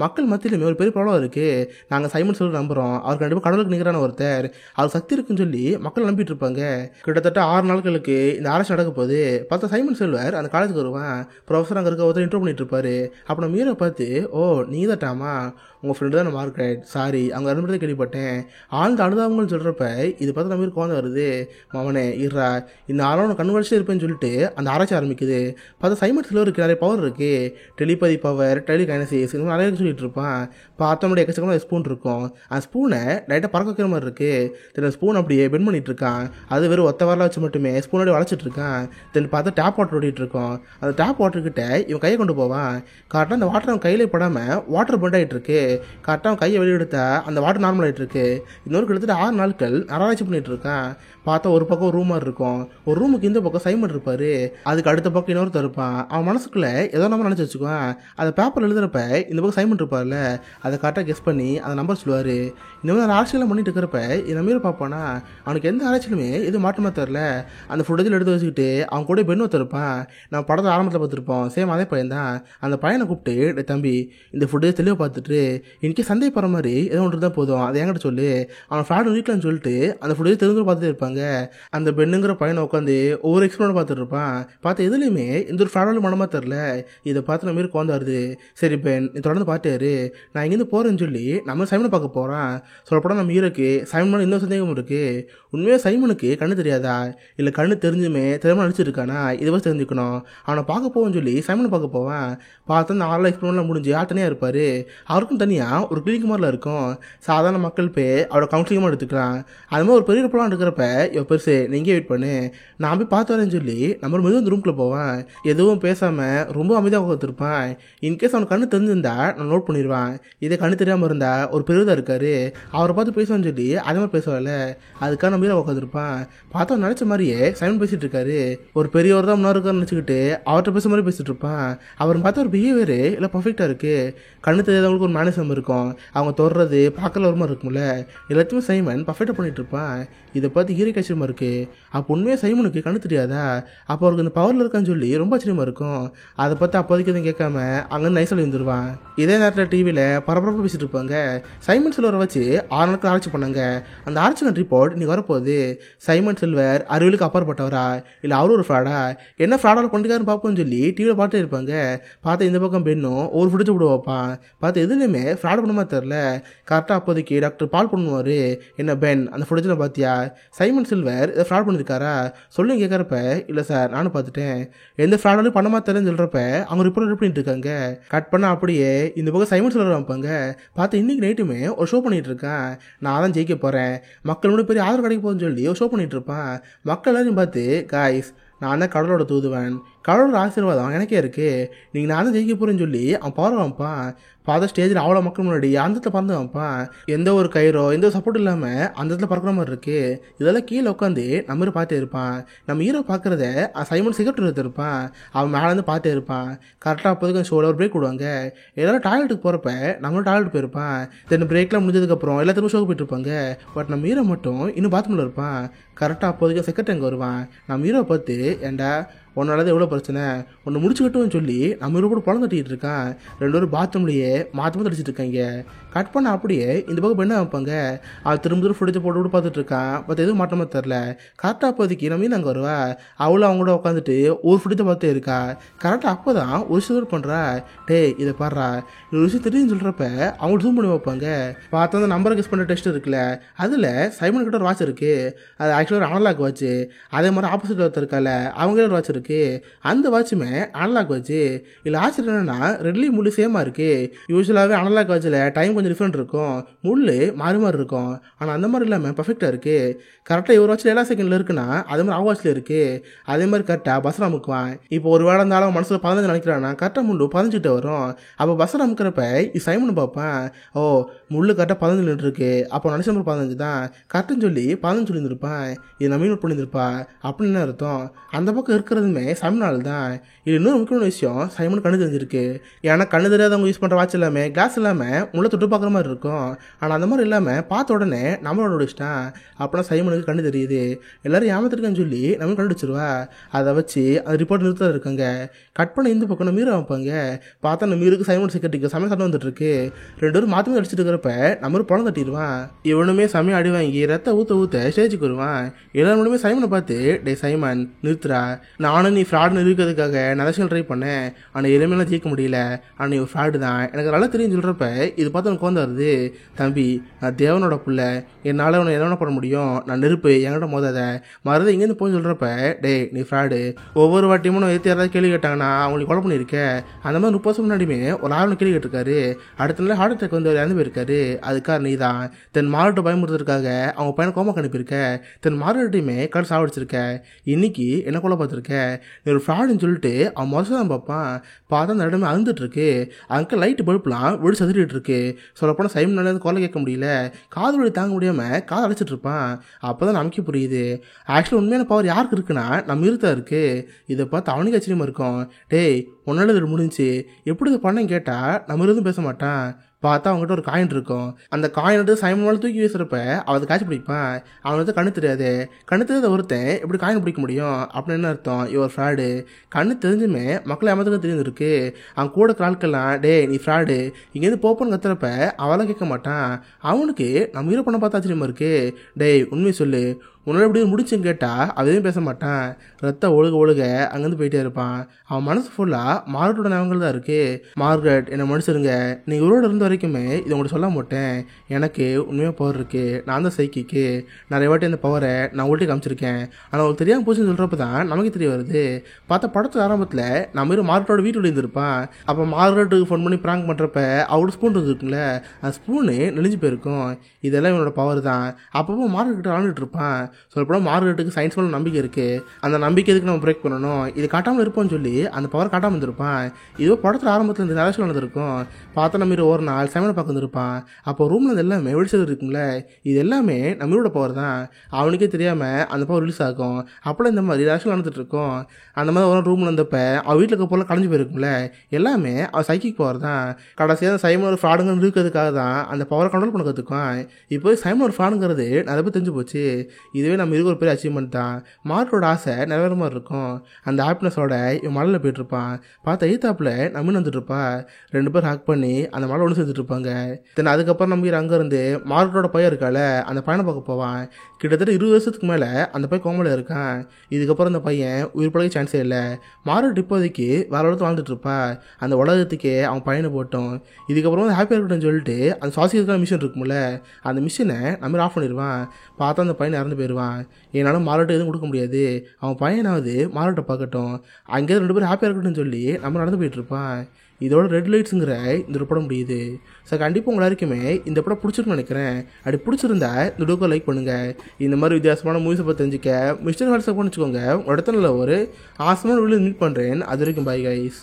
மக்கள் மத்தியிலுமே ஒரு பெரிய ப்ராப்ளம் இருக்குது. நாங்கள் சைமன் சில்வர் நம்புகிறோம், அவர் கண்டிப்பாக கடவுளுக்கு நிகரான ஒருத்தர், அவர் சக்தி இருக்குன்னு சொல்லி மக்கள் நம்பிட்டு இருப்பாங்க. கிட்டத்தட்ட 6 நாட்களுக்கு இந்த ஆராய்ச்சி நடக்க போகுது. பார்த்தா சைமன் சில்வர் அந்த காலேஜுக்கு வருவான். ப்ரொஃபஸர் அங்கே இருக்க ஒருத்தர் இன்ட்ரோ பண்ணிட்டு இருப்பாரு. அப்போ நம்ம ஹீரோ பார்த்து, ஓ நீ தாட்டாமா, உங்கள் ஃப்ரெண்டு தான் மார்க்ரெட், சாரி அவங்க அனுப்பிட்டு கேள்விப்பட்டேன், ஆழ்ந்த அனுதாபங்கள்னு சொல்கிறப்ப இது பார்த்து நம்ம குழந்தை வருது. மவனே இருறா, இந்த ஆளோட கண் வலிச்சு இருப்பேன்னு சொல்லிட்டு அந்த ஆராய்ச்சி ஆரம்பிக்குது. பார்த்தா சைமன் சில்வருக்கு நிறைய பவர் இருக்குது. டெலிபதி பவர், டெலிகைனசிஸ், இந்த நிறைய சொல்லிட்டு இருப்பான். பார்த்தோம்னா எக்கச்சக்கமாக ஸ்பூன் இருக்கும். அந்த ஸ்பூனை லைட்டாக பறக்க வைக்கிற மாதிரி இருக்குது. தென் ஸ்பூன் அப்படியே பெண்ட் பண்ணிட்டு இருக்கான். அது வெறும் ஒத்த வரல வச்சு மட்டுமே ஸ்பூனோட வளைச்சிட்டு இருக்கான். தென் பார்த்தா டேப் வாட்டர் ஓடிட்டு இருக்கோம். அந்த டேப் வாட்டர்கிட்ட இவன் கையை கொண்டு போவான். கரெக்டாக அந்த வாட்டர் அவன் கையிலே படாமல் வாட்டர் பெண்ட் ஆகிட்டு இருக்கு. கரெக்டாக அவன் கையை வெளியெடுத்தா அந்த வாட்டர் நார்மல் ஆகிட்டு இருக்கு. இன்னொரு கிட்டத்தட்ட 6 நாட்கள் ஆராய்ச்சி பண்ணிட்டு இருக்கான். பார்த்தா ஒரு பக்கம் ரூம் மாதிரி இருக்கும். ஒரு ரூமுக்கு இந்த பக்கம் சைமன் இருப்பாரு, அதுக்கு அடுத்த பக்கம் இன்னொருத்தர் இருப்பான். அவன் மனசுக்குள்ள ஏதோ நம்பர் நினச்சி வச்சுக்குவான். அதை பேப்பர் எழுதுறப்ப இந்த பக்கம் சைமன் இருப்பார்ல, அதை கரெக்டாக கெஸ் பண்ணி அந்த நம்பர் சொல்லுவார். இந்த மாதிரி ஆராய்ச்சியெல்லாம் பண்ணிட்டு இருக்கிறப்ப இந்த மாரி பார்ப்பானா, அவனுக்கு எந்த ஆராய்ச்சியிலுமே எதுவும் மாற்றமாக தெரில. அந்த ஃபுட்டேஜில் எடுத்து வச்சுக்கிட்டு அவன் கூட பெண் ஒருத்தர் இருப்பான். நம்ம படத்தை ஆரம்பத்தில் பார்த்துருப்போம், சேம் அதே பையன் தான். அந்த பையனை கூப்பிட்டு, தம்பி இந்த ஃபுட்டேஜ் தெளிவாக பார்த்துட்டு இன்றைக்கி சந்தேகப்படுற மாதிரி எதோ ஒன்று தான் போதும், அதை என்கிட்ட சொல்லு, அவன் ஃப்ராட் வீட்டில்னு சொல்லிட்டு அந்த ஃபுட்டேஜ் தெரிஞ்சு பார்த்துட்டு இருப்பாங்க. அந்த பெண்ணுங்கிற பையனை உட்காந்து ஒவ்வொரு எக்ஸ்பிளோட பார்த்துட்டு இருப்பான். பார்த்து எதுலையுமே எந்த ஒரு ஃப்ராடாலும் மனமாக தெரில. இதை பார்த்து நம்ம மாரி குழந்தை வருது. சரி பெண் நீ தொடர்ந்து பார்த்தாரு, நான் இங்கேருந்து போகிறேன்னு சொல்லி நம்ம சைமனை பார்க்க போகிறான். சொல்லப்போனால் நம்ம ஹீரோக்கு சைமன் இன்னும் சந்தேகம் இருக்குது. உண்மையாக சைமனுக்கு கண்ணு தெரியாதா, இல்லை கண்ணு தெரிஞ்சுமே தெரியாமல் நடிச்சிருக்கானா, இதை வச்சு தெரிஞ்சுக்கணும். அவனை பார்க்க போவோன்னு சொல்லி சைமனை பார்க்க போவான். பார்த்து அந்த ஆன்லைன் எக்ஸ்பிளோர்லாம் முடிஞ்சு ஆட்டனையாக இருப்பார். அவருக்கும் தனியாக ஒரு கிளினிக் மாதிரிலாம் இருக்கும். சாதாரண மக்கள் போய் அவரோட கவுன்சிலிங்கமாக எடுத்துக்கலாம். அது மாதிரி ஒரு பெரிய படம் எடுக்கிறப்ப இவன் பெருசு நீங்கே வெயிட் பண்ணு, நான் போய் பார்த்து வரேன்னு சொல்லி நம்ம மெதுவாக அந்த ரூம்குள்ளே போவான். எதுவும் பேசாமல் ரொம்ப அமைதியாக உட்காந்துருப்பான். இன்கேஸ் அவனுக்கு கண்ணு தெரிஞ்சிருந்தா நான் நோட் பண்ணிடுவான். இதே கண்ணு தெரியாமல் இருந்தால் ஒரு பெரியதாக இருக்காரு, அவரை பார்த்து பேசுவான்னு சொல்லி அதே மாதிரி பேசுவாள். அதுக்காக நம்ம ஹீரோ உட்காந்துருப்பான். பார்த்தா நினச்ச மாதிரியே சைமன் பேசிகிட்டு இருக்காரு. ஒரு பெரியவர் தான் முன்னாடி இருக்காருன்னு நினச்சிக்கிட்டு அவர்கிட்ட பேச மாதிரி பேசிகிட்டு இருப்பான். அவர் பார்த்தா ஒரு பிஹேவியர் இல்லை பர்ஃபெக்டாக இருக்குது. கண்ணு தெரியாதவங்களுக்கு ஒரு மேனேஜம் இருக்கும், அவங்க தொடுறது பார்க்கல ஒரு மாதிரி இருக்கும்ல, எல்லாத்தையுமே சைமன் பர்ஃபெக்டாக பண்ணிகிட்டு இருப்பான். இதை பார்த்து ஹீரோ ஆச்சரியமாக இருக்குது. அப்போ உண்மையாக சைமனுக்கு கண்ணு தெரியாதா, அப்போ அவருக்கு இந்த பவரில் இருக்கான்னு சொல்லி ரொம்ப ஆச்சரியமாக இருக்கும். அதை பார்த்து அப்போதைக்கு எதுவும் கேட்காம அங்கேருந்து நைஸாக வந்துடுவான். இதே நேரத்தில் டிவியில் பரபரப்பாக பேசிகிட்டு இருப்பாங்க. சைமன் சில்வரை வச்சு 6 நாட்கள் ஆராய்ச்சி பண்ணாங்க. அந்த ஆராய்ச்சிக்கான ரிப்போர்ட் இன்னைக்கு வரப்போகுது. சைமன் சில்வர் அறிவியலுக்கு அப்பாற்பட்டவரா, இல்லை அவரும் ஒரு ஃப்ராடா, என்ன ஃப்ராடால் பண்ணிக்காருன்னு பார்ப்போம்னு சொல்லி டிவியில் பார்த்துட்டு இருப்பாங்க. பார்த்து இந்த பக்கம் பெண்ணும் ஒரு ஃபுட்டேஜ் விட வைப்பான். பார்த்து எதுலையுமே ஃப்ராட் பண்ண மாதிரி தெரில. கரெக்டாக அப்போதைக்கு டாக்டர் பால் பண்ணுவார். என்ன பென் அந்த ஃபுட்டேஜில் பார்த்தியா, சைமன் சில்வர் இதை ஃப்ராட் பண்ணியிருக்காரா சொல்லி கேட்குறப்ப, இல்லை சார் நானும் பார்த்துட்டேன், எந்த ஃப்ராடாலும் பண்ண மாதிரி தெரிலன்னு சொல்கிறப்ப அவங்க ரிப்போர்ட் பண்ணிட்டு இருக்காங்க. கட் பண்ண அப்படியே இந்த பக்கம் சைமன் சில்வர் வைப்பாங்க. பார்த்து இன்னைக்கு நைட்டுமே ஒரு ஷோ பண்ணிட்டு இருக்கேன், நான் தான் ஜெயிக்க போகிறேன், மக்களோட பெரிய ஆதரவு கிடைக்க போகுதுன்னு சொல்லி ஒரு ஷோ பண்ணிட்டு இருப்பான். மக்கள் எல்லாரையும் பார்த்து, காய்ஸ் நான் தான் கடவுளோட தூதுவன், கடவுளோட ஆசீர்வாதம் எனக்கே இருக்குது, நீங்கள் நான் தான் ஜெயிக்க போகிறேன்னு சொல்லி அவன் பவர் வைப்பான். பார்த்த ஸ்டேஜில் அவ்வளோ மக்கள் முன்னாடி அந்த இடத்துல பறந்து வைப்பான். எந்த ஒரு கயிறோ எந்த சப்போர்ட் இல்லாமல் அந்த இடத்துல பறக்கிற மாதிரி இருக்குது. இதெல்லாம் கீழே உட்காந்து நம்ம ஹீரோ பார்த்தே இருப்பான். நம்ம ஹீரோ பார்க்குறத சைமன் சிகரெட் எடுத்துருப்பான். அவன் மேலேருந்து பார்த்தே இருப்பான். கரெக்டாக அப்போதுக்கு ஷோவில் ஒரு பிரேக் விடுவாங்க. எல்லாரும் டாய்லெட்டுக்கு போகிறப்ப நம்மளும் டாய்லெட் போயிருப்பான். தென் பிரேக்லாம் முடிஞ்சதுக்கப்புறம் எல்லாத்துக்கும் ஷோக்கு போயிட்டு இருப்பாங்க. பட் நம்ம ஹீரோ மட்டும் இன்னும் பாத்ரூமில் இருப்பான். கரெக்டாக அப்போதைக்கு செக்ரட்டரி அங்கே வருவான். நம்ம ஹீரோ பார்த்து, ஏண்டா உன்னால எவ்வளோ பிரச்சனை, உன்னை முடிச்சுக்கிட்டோன்னு சொல்லி நம்ம கூட பழம் தட்டிக்கிட்டு இருக்கான். 2 பேரும் பாத்ரூம்லேயே மாற்றி அடிச்சிட்டு இருக்காங்க. கட் பண்ண அப்படியே இந்த பக்கம் என்ன வைப்பாங்க, அவள் திரும்ப ஃபிடிச்ச போட்டு பார்த்துட்டு இருக்கான். பட் எதுவும் மாற்றமா தெரில. கரெக்டாக அப்போதைக்கு நம்ம அங்கே வருவா. அவளும் அவங்க கூட உட்காந்துட்டு ஒரு ஃபிடிச்ச பார்த்தே இருக்கா. கரெக்டாக அப்போ தான் ஒரு விஷயம் பண்ணுறா. டேய் இதை பாடுறா, ஒரு விஷயம் தெரியுன்னு சொல்கிறப்ப அவங்க ஜூம் பண்ணி வைப்பாங்க. பார்த்தா அந்த நம்பரை கெஸ் பண்ணுற டெஸ்ட் இருக்குல்ல, அதில் சைமன் கிட்ட ஒரு வாட்ச் இருக்குது. அது ஆக்சுவலாக ஒரு அனலாக் வாட்ச். அதே மாதிரி ஆப்போசிட் ஒருத்தர் இருக்கால, அவங்களே ஒரு வாட்ச் இருக்குது. அந்த வாட்சுமே அனலாக் வாட்ச். இல்லை ஆச்சரியம் என்னன்னா ரெட்லி முள்ளு சேமாக இருக்குது. யூஸ்வலாகவே அனலாக் வாட்சில் டைம் கொஞ்சம் டிஃப்ரெண்ட் இருக்கும், முள்ளு மாறி மாறி இருக்கும். ஆனால் அந்த மாதிரி இல்லாமல் பர்ஃபெக்டாக இருக்குது. கரெக்டாக ஒரு வாட்சில் எல்லா செகண்டில் இருக்குன்னா அதே மாதிரி அவ வாட்சில் இருக்குது. அதே மாதிரி கரெக்டாக பஸ் அமுக்குவான். இப்போ ஒரு வேலை இருந்தாலும் மனசில் 15 நினைக்கிறான்னா கரெக்டாக முள்ளு 15 வரும். அப்போ பஸ் அமுக்கிறப்ப சைமன் பார்ப்பேன், ஓ முள்ளு கரெக்டாக 15 நின்றுருக்கு, அப்போ நினச்ச நம்பர் 15 தான் கரெக்டுன்னு சொல்லி 15 சொல்லியிருந்திருப்பான். இது நம்ம நோட் பண்ணியிருப்பா அப்படின்னு என்ன அர்த்தம். அந்த பக்கம் இருக்கிறதுமே சைமனால் தான். இது இன்னொரு முக்கியமான விஷயம், சைமன் கண்ணு தெரிஞ்சிருக்கு. ஏன்னா கண்ணு தெரியாதவங்க யூஸ் பண்ணுற வாட்ச் எல்லாமே கிளாஸ் இல்லாமல் முள்ளை தொட்டு பார்க்குற மாதிரி இருக்கும். ஆனால் அந்த மாதிரி இல்லாமல் பார்த்த உடனே நம்மளோட வச்சுட்டான். அப்படின்னா சைமனுக்கு கண்ணு தெரியுது. எல்லாரும் ஏமாத்திருக்கான்னு சொல்லி நம்ம கண்டுபிடிச்சிருவா. அதை வச்சு அந்த ரிப்போர்ட் நிறுத்த இருக்காங்க. கட் பண்ண இந்த பக்கம் மீற வைப்பாங்க. பார்த்தா நம்ம மீருக்கு சைமன் செக்ரட்டரிக்கு சமயம் சண்டை வந்துட்டு இருக்கு. 2 பேரும் மாற்றி அடிச்சுட்டு இருக்கிறப்ப நம்ம பழம் தட்டிடுவான். இவனுமே சமயம் அடி வாங்கி ரத்த ஊற்ற ஸ்டேஜுக்கு வருவான். எல்லாருமே சைமனை பார்த்து, டே சைமன் நிறுத்துறா, நானும் நீ ஃப்ராட்னு இருக்கிறதுக்காக நரசியல் ட்ரை பண்ணேன், ஆனால் எளிமையெல்லாம் ஜெயிக்க முடியல, ஆனால் நீ ஒரு ஃப்ராடு தான் எனக்கு நல்லா தெரியும் சொல்கிறப்ப இது பார்த்து எனக்கு கோந்த வருது. தம்பி நான் தேவனோட புள்ள, என்னால் உன்னை என்ன பண்ண முடியும், நான் நெருப்பு என்கிட்ட மோதாத மறந்து இங்கேருந்து போய் சொல்கிறப்ப, டே நீ ஃப்ராடு, ஒவ்வொரு வாட்டியும் நான் ஏற்றி யாராவது கேள்வி கேட்டாங்கன்னா அவங்களுக்கு கொலை பண்ணியிருக்கேன். அந்த மாதிரி 30 வருஷம் முன்னாடியுமே ஒரு ஆளுநர் கேள்வி கேட்டிருக்காரு. அடுத்த நாள் ஹார்ட் அட்டாக் வந்து இறந்து போயிருக்காரு. அதுக்காக நீ தான் தென் மார்கெட்டை பயமுறுத்துறதுக்காக அவங்க பையனை கோமாக்கு அனுப்பியிருக்க. தென் மார்கெட்டையுமே கடல் சாவடிச்சிருக்க. இன்னைக்கு என்ன கொலை பார்த்துருக்க, நீ ஒரு ஃப்ராடுன்னு சொல்லிட்டு அவன் மொதல் தான் பார்ப்பான். பார்த்தா அந்த இடமே அழுந்துட்டு இருக்கு. அங்கே லைட்டு பல்ப்லாம் வெடி சதுரிட்டு இருக்கு. சொல்லப்போனால் சைமனால கொலை கேட்க முடியல, காது வலி தாங்க முடியாமல் காது அடைச்சிட்டு இருப்பான். அப்போ தான் நமக்கே புரியுது ஆக்சுவலாக உண்மையான பவர் யாருக்கு இருக்குன்னா நம்ம இருத்தா இருக்கு. இதை பார்த்து அவனுக்கு ஆச்சரியமா இருக்கும். டேய் உன்னால இது முடிஞ்சு எப்படி இதை பண்ணேன்னு கேட்டால் நம்ம எதுவும் பேச மாட்டான். பார்த்தா அவங்ககிட்ட ஒரு காயின் இருக்கும். அந்த காயின் எடுத்து சைமனால் தூக்கி வீசுறப்ப அவன் காய்ச்சி பிடிப்பான். அவனுக்கு கண்ணு தெரியாது. கண்ணு தெரியாத ஒருத்தன் எப்படி காயின் பிடிக்க முடியும் அப்படின்னு என்ன அர்த்தம், இவர் ஃப்ராடு. கண்ணு தெரிஞ்சுமே மக்களை ஏமாத்துக்கு தெரிஞ்சிருக்கு. அவன் கூட ஆட்கள்லாம் டே நீ ஃப்ராடு இங்கேருந்து போப்போன்னு கத்துறப்ப அவெல்லாம் கேட்க மாட்டான். அவனுக்கு நம்ம ஹீரோ பண்ண பார்த்தா ஆச்சரியமா இருக்கு. டேய் உண்மையை சொல்லு, உன்னால எப்படி முடிச்சுன்னு கேட்டால் அவன் எதுவும் பேச மாட்டான். ரத்த ஒழுக அங்கேருந்து போயிட்டே இருப்பான். அவன் மனசு ஃபுல்லாக மார்கரெட்டோட ஞாபகங்கள் தான் இருக்குது. மார்கரெட் என்னை மன்னிச்சிருங்க, நீங்கள் இவரோட இருந்த வரைக்குமே இதை உங்கள்கிட்ட சொல்ல மாட்டேன். எனக்கு உண்மையாக பவர் இருக்குது, நான் தான் சைக்கிக்கு, நிறைய வாட்டி அந்த பவரை நான் உங்கள்கிட்ட காமிச்சிருக்கேன். ஆனால் அவங்களுக்கு தெரியாமல் போச்சுன்னு சொல்கிறப்ப தான் நமக்கு தெரிய வருது. பார்த்தா படத்து ஆரம்பத்தில் நம்ம மார்கரெட்டோட வீட்டுல இருந்திருப்பான். அப்போ மார்கரெட்டுக்கு ஃபோன் பண்ணி ப்ராங்க் பண்ணுறப்ப அவரோட ஸ்பூன் இருக்குங்களே, அந்த ஸ்பூனு நெளிஞ்சு போயிருக்கும். இதெல்லாம் இவனோட பவர் தான். அப்பப்போ மார்கரெட் ஆண்டுட்டு இருப்பான். சொல்லப்போனால் மார்கரெட்டுக்கு சயின்ஸ் மேலே நம்பிக்கை இருக்குது. அந்த நம்பிக்கை எதுக்கு நம்ம பிரேக் பண்ணணும், இது காட்டாமல் இருப்போம்னு சொல்லி அந்த பவர் காட்டாமல் இருந்திருப்பான். இதோ படத்தில் ஆரம்பத்தில் இந்த நிலச்சில் நடந்திருக்கும். பார்த்தா நம்ம ஒரு நாள் சமையலை பார்க்க வந்துருப்பான். அப்போ ரூமில் அது எல்லாமே வெடிச்சது இருக்குங்களே, இது எல்லாமே நம்மளோட பவர் தான். அவனுக்கே தெரியாமல் அந்த பவர் ரிலீஸ் ஆகும். அப்போலாம் இந்த மாதிரி நிலச்சில் நடந்துட்டு இருக்கும். அந்த மாதிரி ஒரு ரூமில் இருந்தப்போ அவள் வீட்டில் இருக்க போல கலைஞ்சு போயிருக்கும்ல, எல்லாமே அவள் சைக்கிக் பவர் தான். கடைசியாக சைமன் ஒரு ஃப்ராடுங்க இருக்கிறதுக்காக தான் அந்த பவரை கண்ட்ரோல் பண்ண கற்றுக்குவான். இப்போ சைமன் ஒரு ஃப்ராடுங்கிறது நிறைய பேர் தெரிஞ்சு போச்சு. இதுவே நம்ம இருக்க ஒரு பெரிய அச்சீவ்மெண்ட் தான். மார்க்கோட ஆசை நிறைவேற மாதிரி இருக்கும். அந்த ஹாப்பினஸோட இவன் மலையில் போயிட்டுருப்பான். பார்த்தா எய்த்தாப்பில் நம்ம வந்துட்டு இருப்பா. 2 பேர் ஹாக் பண்ணி அந்த மலை ஒன்று சேர்த்துட்டு இருப்பாங்க. தென் அதுக்கப்புறம் நம்ம அங்கேருந்து மார்க்கோட பையன் இருக்கால அந்த பையனை பார்க்க போவான். கிட்டத்தட்ட 20 வருஷத்துக்கு மேலே அந்த பையன் கோமலில் இருக்கான். இதுக்கப்புறம் அந்த பையன் உயிர் பழக சான்ஸே இல்லை. மார்க்கெட் இப்போதைக்கு வேற உலகத்தில் வாழ்ந்துட்டு இருப்பா. அந்த உலகத்துக்கே அவன் பையனை போட்டோம். இதுக்கப்புறம் வந்து ஹாப்பியாக இருக்கட்டும்னு சொல்லிட்டு அந்த சுவாசிக்கிறதுக்கான மிஷின் இருக்கும்ல, அந்த மிஷினை நம்ம ஆஃப் பண்ணிடுவான். பார்த்தா அந்த பையனை இறந்து போயிடுவான். என்னால் மார்க்கெட் எதுவும் கொடுக்க முடியாது, அவன் பையனாவது மார்க்கெட்டை பார்க்கட்டும், அங்கேயே 2 பேரும் ஹாப்பியாக இருக்கட்டும்னு சொல்லி நம்ம நடந்து போயிட்டுருப்பான். இதோட ரெட் லைட்ஸுங்கிற இந்த ஒரு படம் முடியுது. ஸோ கண்டிப்பாக உங்கள் எல்லாருக்குமே இந்த படம் பிடிச்சிருக்குன்னு நினைக்கிறேன். அப்படி பிடிச்சிருந்தா இந்த வீடியோக்கு லைக் பண்ணுங்கள். இந்த மாதிரி வித்தியாசமான மூவிஸை பற்றி தெரிஞ்சுக்க மிஸ்டர் வாட்ஸ்அப் பண்ணிச்சுக்கோங்க. உங்கள் இடத்துல ஒரு ஆசமான வீடியோ மீட் பண்ணுறேன். அது வரைக்கும் பை கைஸ்.